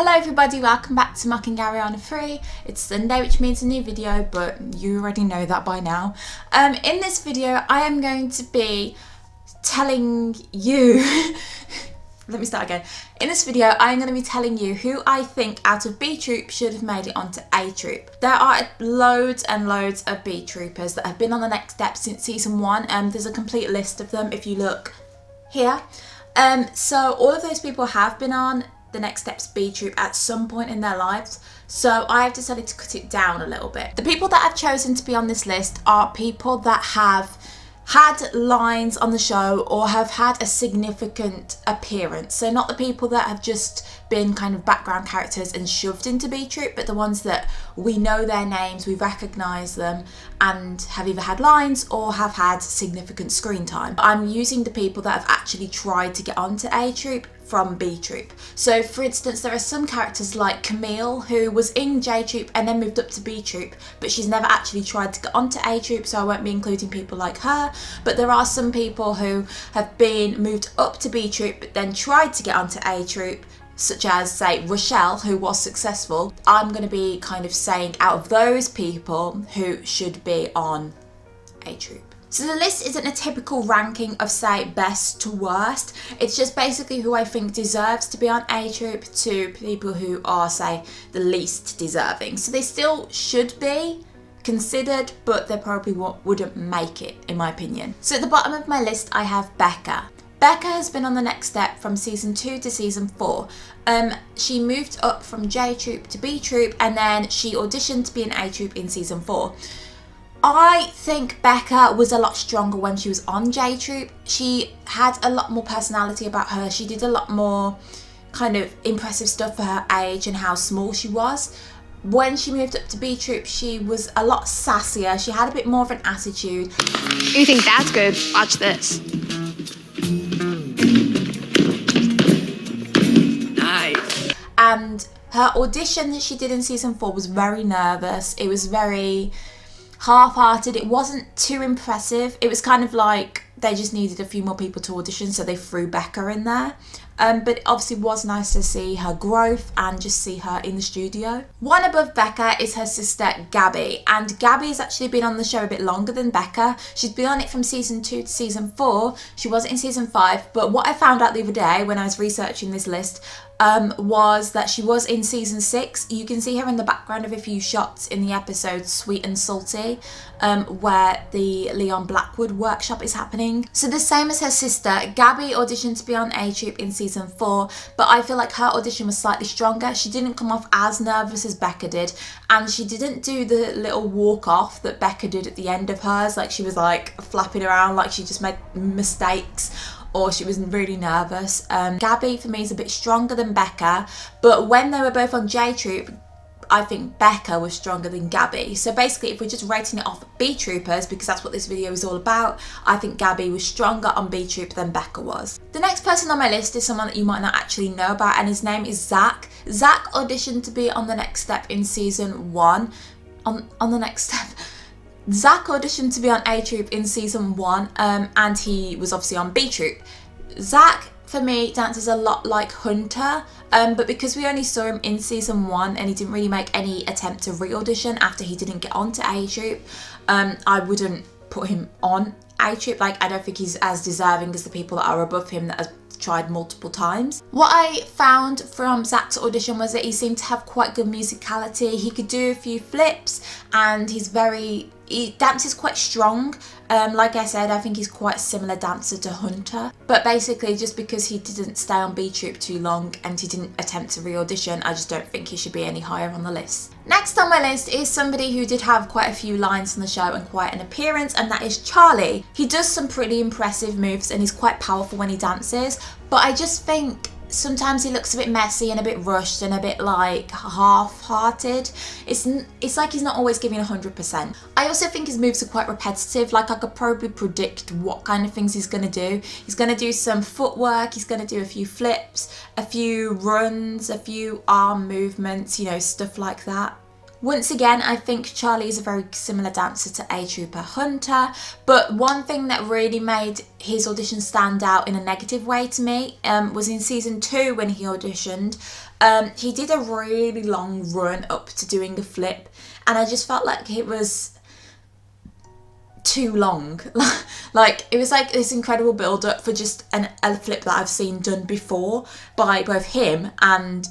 Hello everybody, welcome back to Mock and Gary on a Free. It's Sunday, which means a new video, but you already know that by now. In this video, I am going to be telling you... Let me start again. In this video, I am going to be telling you who I think out of B Troupes should have made it onto A-Troupe. There are loads and loads of B Troupers that have been on the next step since season 1. There's a complete list of them if you look here. So all of those people have been on the Next Step's B Troupe at some point in their lives, so I've decided to cut it down a little bit. The people that I've chosen to be on this list are people that have had lines on the show or have had a significant appearance. So not the people that have just been kind of background characters and shoved into B Troupe, but the ones that we know their names, we recognise them and have either had lines or have had significant screen time. I'm using the people that have actually tried to get onto A Troupe from B Troupe. So for instance, there are some characters like Camille who was in J Troupe and then moved up to B Troupe, but she's never actually tried to get onto A Troupe, so I won't be including people like her. But there are some people who have been moved up to B Troupe but then tried to get onto A Troupe, such as, say, Rochelle, who was successful. I'm going to be kind of saying out of those people who should be on A Troupe. So the list isn't a typical ranking of, say, best to worst. It's just basically who I think deserves to be on A Troupe to people who are, say, the least deserving. So they still should be considered, but they probably wouldn't make it, in my opinion. So at the bottom of my list, I have Becca. Becca has been on the next step from season 2 to season 4. She moved up from J Troupe to B Troupe, and then she auditioned to be in A Troupe in season 4. I think Becca was a lot stronger when she was on J Troupe. She had a lot more personality about her. She did a lot more kind of impressive stuff for her age and how small she was. When she moved up to B Troupe, she was a lot sassier. She had a bit more of an attitude. You think that's good? Watch this. Nice. And her audition that she did in season 4 was very nervous. It was very half-hearted. It wasn't too impressive. It was kind of like they just needed a few more people to audition, so they threw Becca in there. But it obviously was nice to see her growth and just see her in the studio. One above Becca is her sister Gabby, and Gabby has actually been on the show a bit longer than Becca. She's been on it from season 2 to season 4. She wasn't in season 5, but what I found out the other day when I was researching this list was that she was in season 6. You can see her in the background of a few shots in the episode Sweet and Salty, where the Leon Blackwood workshop is happening. So the same as her sister, Gabby auditioned to be on A Troupe in season 4, but I feel like her audition was slightly stronger. She didn't come off as nervous as Becca did, and she didn't do the little walk off that Becca did at the end of hers, like she was like flapping around like she just made mistakes or she was really nervous. Gabby for me is a bit stronger than Becca, but when they were both on J Troupe, I think Becca was stronger than Gabby. So basically, if we're just rating it off B Troupers, because that's what this video is all about, I think Gabby was stronger on B Troupe than Becca was. The next person on my list is someone that you might not actually know about, and his name is Zach. Zach auditioned to be on the next step in season 1. On the next step. Zach auditioned to be on A Troupe in season 1, and he was obviously on B Troupe. Zach, for me, dances a lot like Hunter, but because we only saw him in season 1 and he didn't really make any attempt to re-audition after he didn't get onto A Troupe, I wouldn't put him on A Troupe. Like, I don't think he's as deserving as the people that are above him that have tried multiple times. What I found from Zach's audition was that he seemed to have quite good musicality. He could do a few flips, and he dances quite strong. Like I said, I think he's quite a similar dancer to Hunter. But basically, just because he didn't stay on B Troupe too long and he didn't attempt to re-audition, I just don't think he should be any higher on the list. Next on my list is somebody who did have quite a few lines on the show and quite an appearance, and that is Charlie. He does some pretty impressive moves and he's quite powerful when he dances, but I just think sometimes he looks a bit messy and a bit rushed and a bit like half-hearted. It's like he's not always giving 100%. I also think his moves are quite repetitive. Like, I could probably predict what kind of things he's going to do. He's going to do some footwork, he's going to do a few flips, a few runs, a few arm movements, you know, stuff like that. Once again, I think Charlie is a very similar dancer to A-Trouper Hunter, but one thing that really made his audition stand out in a negative way to me was in season 2 when he auditioned. He did a really long run up to doing a flip, and I just felt like it was too long. Like, it was like this incredible build up for just a flip that I've seen done before by both him and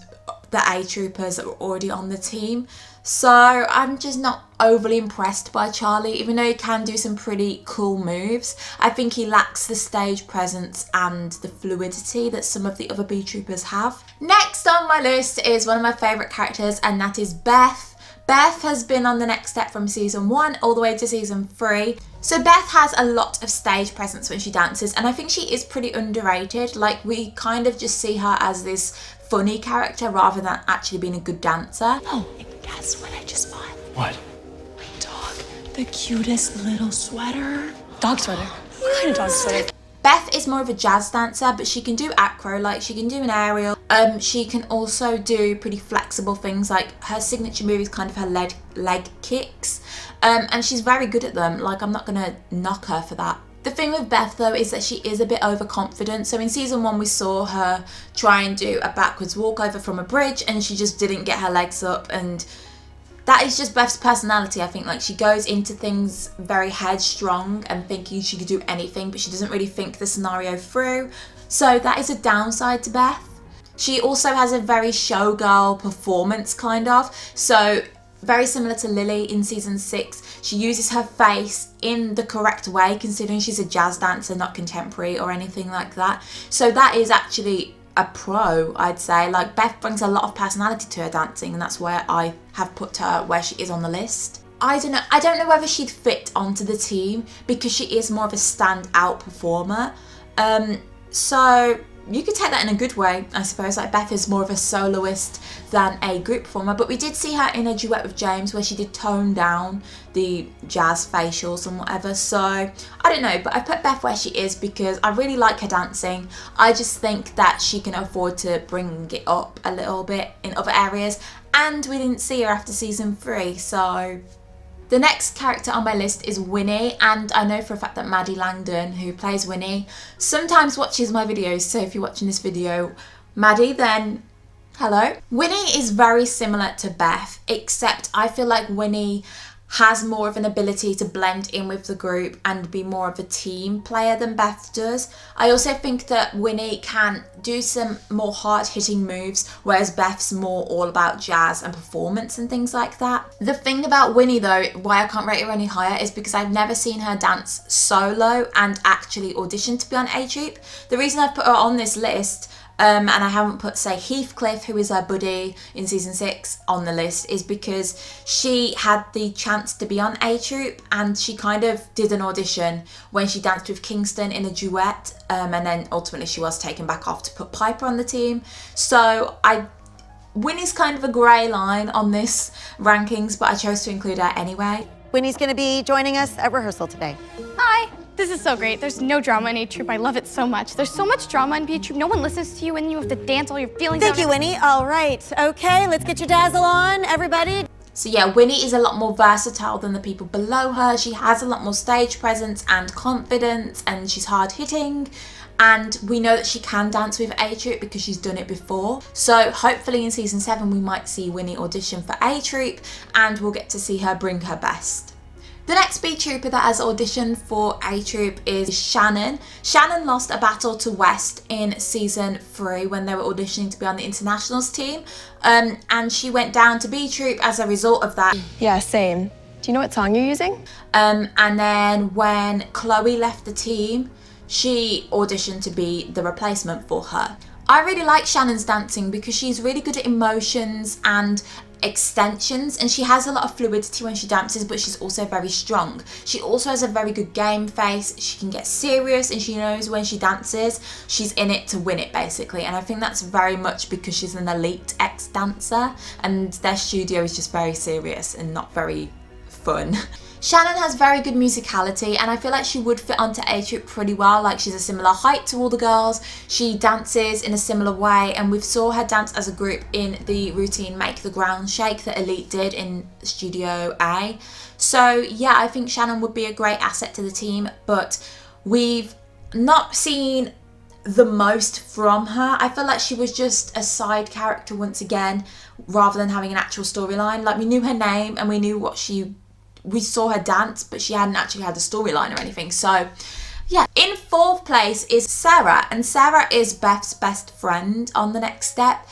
the A-Troopers that were already on the team. So I'm just not overly impressed by Charlie, even though he can do some pretty cool moves. I think he lacks the stage presence and the fluidity that some of the other B Troopers have. Next on my list is one of my favourite characters, and that is Beth. Beth has been on the next step from season 1 all the way to season 3. So Beth has a lot of stage presence when she dances, and I think she is pretty underrated. Like, we kind of just see her as this funny character rather than actually being a good dancer. Oh, and guess what I just bought? What? My dog. The cutest little sweater. Dog sweater. What kind of dog sweater? Beth is more of a jazz dancer, but she can do acro, like she can do an aerial. She can also do pretty flexible things, like her signature move is kind of her leg kicks. And she's very good at them. Like, I'm not gonna knock her for that. The thing with Beth though is that she is a bit overconfident. So in season 1 we saw her try and do a backwards walkover from a bridge, and she just didn't get her legs up, and that is just Beth's personality. I think, like, she goes into things very headstrong and thinking she could do anything, but she doesn't really think the scenario through. So that is a downside to Beth. She also has a very showgirl performance, kind of. So very similar to Lily in season 6, she uses her face in the correct way, considering she's a jazz dancer, not contemporary or anything like that. So that is actually a pro, I'd say. Like, Beth brings a lot of personality to her dancing, and that's where I have put her where she is on the list. I don't know whether she'd fit onto the team because she is more of a standout performer. So you could take that in a good way, I suppose. Like, Beth is more of a soloist than a group performer, but we did see her in a duet with James where she did tone down the jazz facials and whatever. So I don't know, but I put Beth where she is because I really like her dancing. I just think that she can afford to bring it up a little bit in other areas, and we didn't see her after season 3, so. The next character on my list is Winnie, and I know for a fact that Maddie Langdon, who plays Winnie, sometimes watches my videos, so if you're watching this video, Maddie, then hello. Winnie is very similar to Beth, except I feel like Winnie has more of an ability to blend in with the group and be more of a team player than Beth does. I also think that Winnie can do some more hard-hitting moves, whereas Beth's more all about jazz and performance and things like that. The thing about Winnie though, why I can't rate her any higher, is because I've never seen her dance solo and actually audition to be on A-Troupe. The reason I've put her on this list and I haven't put, say, Heathcliff, who is her buddy in season 6, on the list, is because she had the chance to be on A-Troupe, and she kind of did an audition when she danced with Kingston in a duet, and then ultimately she was taken back off to put Piper on the team. So Winnie's kind of a grey line on this rankings, but I chose to include her anyway. Winnie's gonna be joining us at rehearsal today. Hi. This is so great. There's no drama in A-Troupe. I love it so much. There's so much drama in B Troupe. No one listens to you, and you have to dance all your feelings out. Thank you, Winnie. All right. Okay, let's get your dazzle on, everybody. So yeah, Winnie is a lot more versatile than the people below her. She has a lot more stage presence and confidence, and she's hard hitting. And we know that she can dance with A-Troupe because she's done it before. So hopefully in season 7 we might see Winnie audition for A-Troupe, and we'll get to see her bring her best. The next B Trooper that has auditioned for A-Troupe is Shannon. Shannon lost a battle to West in season 3 when they were auditioning to be on the internationals team, and she went down to B Troupe as a result of that. Yeah, same. Do you know what song you're using? And then when Chloe left the team, she auditioned to be the replacement for her. I really like Shannon's dancing because she's really good at emotions and extensions, and she has a lot of fluidity when she dances, but she's also very strong. She also has a very good game face. She can get serious, and she knows when she dances she's in it to win it, basically. And I think that's very much because she's an elite ex-dancer, and their studio is just very serious and not very fun. Shannon has very good musicality, and I feel like she would fit onto A-Troupe pretty well. Like, she's a similar height to all the girls, she dances in a similar way, and we saw her dance as a group in the routine Make the Ground Shake that Elite did in Studio A. So yeah, I think Shannon would be a great asset to the team, but we've not seen the most from her. I feel like she was just a side character once again, rather than having an actual storyline. Like, we knew her name and we knew we saw her dance, but she hadn't actually had a storyline or anything. So yeah, in 4th place is Sarah, and Sarah is Beth's best friend on The Next Step.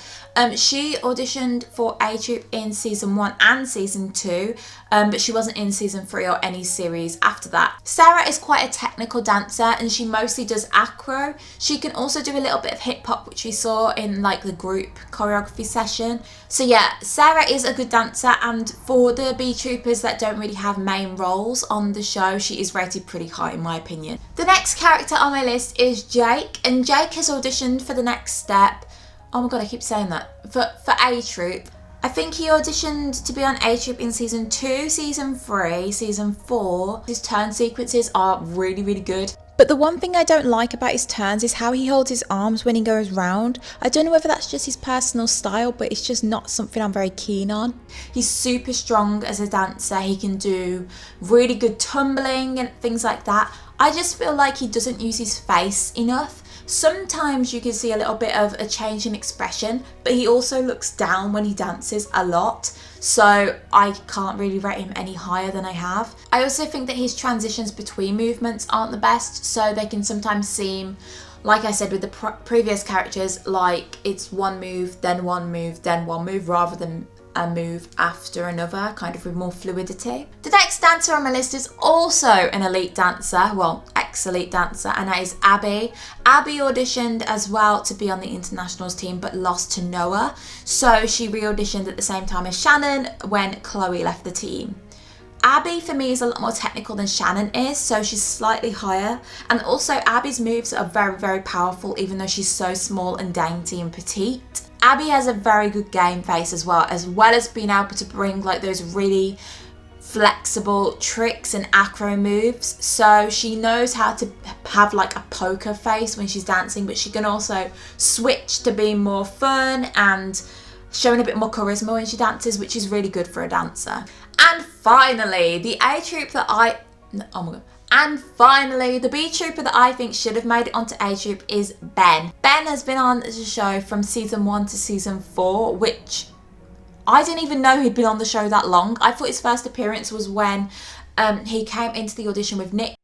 She auditioned for A-Troupe in season 1 and season 2, but she wasn't in season 3 or any series after that. Sarah is quite a technical dancer, and she mostly does acro. She can also do a little bit of hip hop, which we saw in like the group choreography session. So yeah, Sarah is a good dancer, and for the B Troopers that don't really have main roles on the show, she is rated pretty high in my opinion. The next character on my list is Jake, and Jake has auditioned for The Next Step. Oh my god, I keep saying that. For A-Troupe. I think he auditioned to be on A-Troupe in season 2, season 3, season 4. His turn sequences are really, really good. But the one thing I don't like about his turns is how he holds his arms when he goes round. I don't know whether that's just his personal style, but it's just not something I'm very keen on. He's super strong as a dancer. He can do really good tumbling and things like that. I just feel like he doesn't use his face enough. Sometimes you can see a little bit of a change in expression, but he also looks down when he dances a lot, so I can't really rate him any higher than I have. I also think that his transitions between movements aren't the best, so they can sometimes seem, like I said with the previous characters, like it's one move, then one move, then one move, rather than a move after another, kind of with more fluidity. The next dancer on my list is also an elite dancer, well, ex-elite dancer, and that is Abby. Abby auditioned as well to be on the internationals team, but lost to Noah, so she re-auditioned at the same time as Shannon when Chloe left the team. Abby for me is a lot more technical than Shannon is, so she's slightly higher, and also Abby's moves are very, very powerful even though she's so small and dainty and petite. Abby has a very good game face as well as being able to bring like those really flexible tricks and acro moves. So she knows how to have like a poker face when she's dancing, but she can also switch to being more fun and showing a bit more charisma when she dances, which is really good for a dancer. And finally, the A-Troupe that And finally, the B Trooper that I think should have made it onto A-Troupe is Ben. Ben has been on the show from season 1 to season 4, which I didn't even know he'd been on the show that long. I thought his first appearance was when he came into the audition with Nick.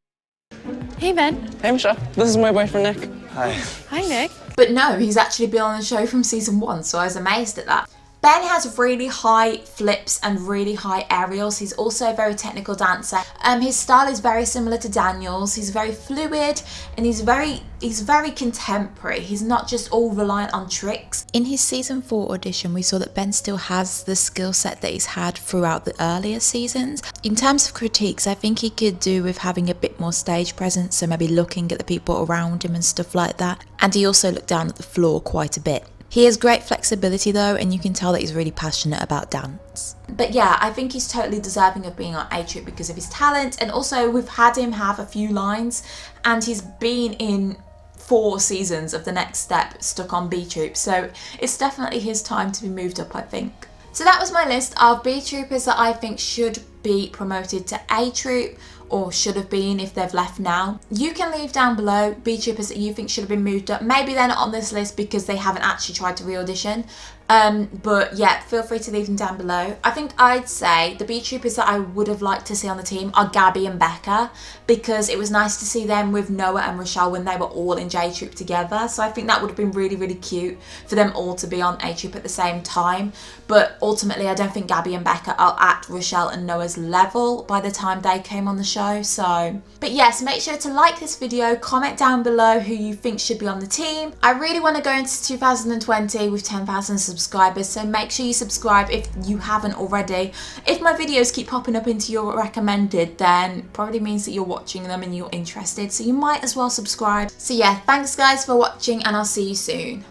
Hey, Ben. Hey, Michelle. This is my boyfriend, Nick. Hi. Hi, Nick. But no, he's actually been on the show from season 1, so I was amazed at that. Ben has really high flips and really high aerials. He's also a very technical dancer. His style is very similar to Daniel's. He's very fluid and he's very contemporary. He's not just all reliant on tricks. In his season 4 audition, we saw that Ben still has the skill set that he's had throughout the earlier seasons. In terms of critiques, I think he could do with having a bit more stage presence, so maybe looking at the people around him and stuff like that. And he also looked down at the floor quite a bit. He has great flexibility though, and you can tell that he's really passionate about dance. But yeah, I think he's totally deserving of being on A-Troupe because of his talent, and also we've had him have a few lines, and he's been in 4 seasons of The Next Step stuck on B Troupes, so it's definitely his time to be moved up, I think. So that was my list of B Troopers that I think should be promoted to A-Troupe, or should have been if they've left now. You can leave down below B Troopers that you think should have been moved up. Maybe they're not on this list because they haven't actually tried to re-audition. But yeah, feel free to leave them down below. I think I'd say the B Troopers that I would have liked to see on the team are Gabby and Becca, because it was nice to see them with Noah and Rochelle when they were all in J-Troupe together. So I think that would have been really, really cute for them all to be on A-Troupe at the same time. But ultimately, I don't think Gabby and Becca are at Rochelle and Noah's level by the time they came on the show. So, but yes, make sure to like this video, comment down below who you think should be on the team. I really want to go into 2020 with 10,000 subscribers, so make sure you subscribe if you haven't already. If my videos keep popping up into your recommended, then probably means that you're watching them and you're interested, so you might as well subscribe. So yeah, thanks guys for watching, and I'll see you soon.